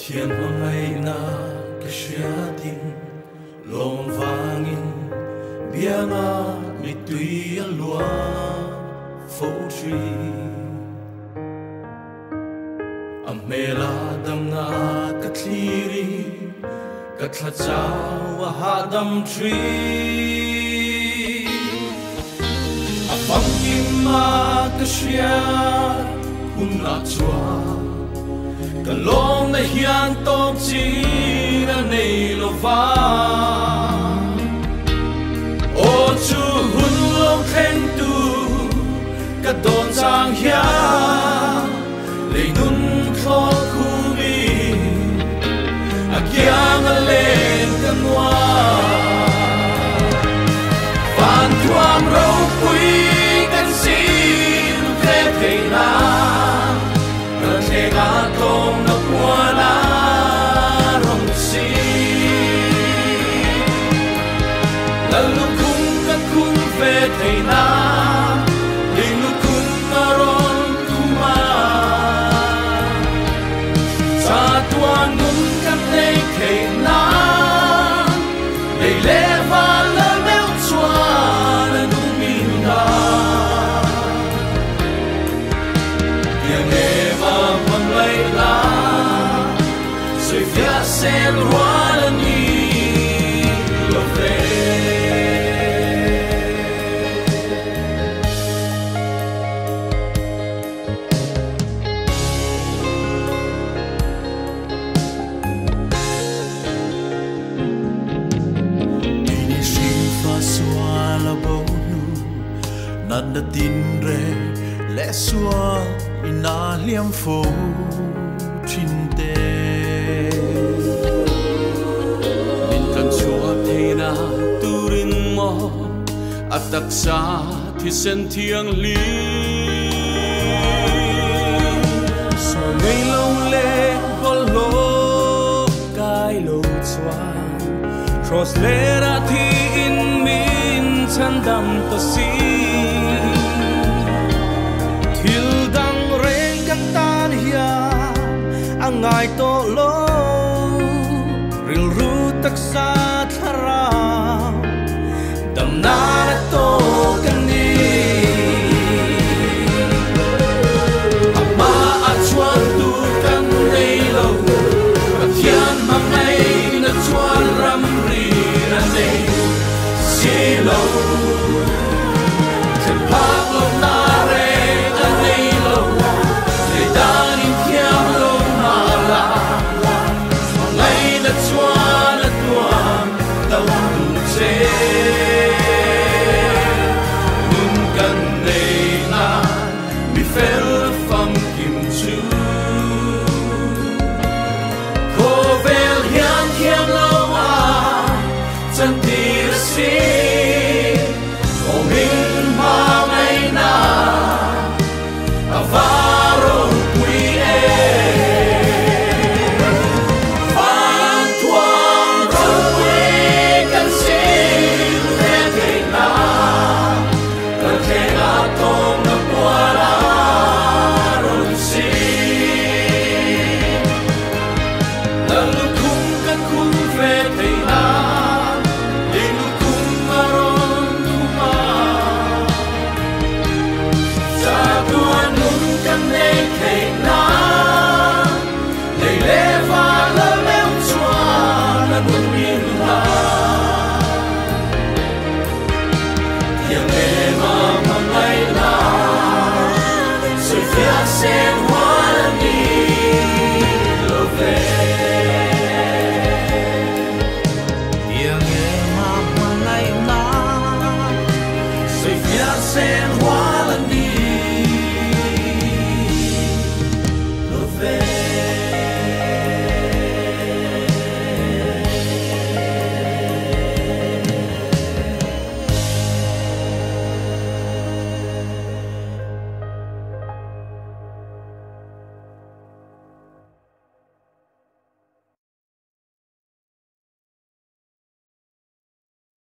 thiên hoàng ngày na cái xia tin lòng vangin bianga mi tùy lúa phố trì amela dam na katliri katlachawa hadam tree apangima kashia kunna chua kalong na hian tok chi na nei lova o chu hun long khen tu ka don chang hia lei nun kho khu mi a kyang a len kan wa van tuam ro pui kan sin khe thei na ka the ga kong na kwa na rong si la lu kung ka kung ve thei na ling lu kung na ron tu ma sa tuan nun kan nei thei na lei le va la meu chua na nu min na yang eva pang lai la soi fia sen ruan ni lo fe nada tin re le sua ina liam fo chinte min kan chua theina turin mo ataksa thi sen thiang li so nei lo le bol lo kai lo chua cross le ra thi in min chan dam to si thil dang reng kan tan hia angai to lo ril ru tak sa thara dam na to kan ni ama a chuan tu kan nei lo ka thian mang nei na chuan ram ri na nei si lo chen pak lo na re a nei lo le dan in thiam lo ma la ngai na chuan a tuam tau tu che nun kan nei na mi fel fam kim chu ko vel hian thiam lo a chan ti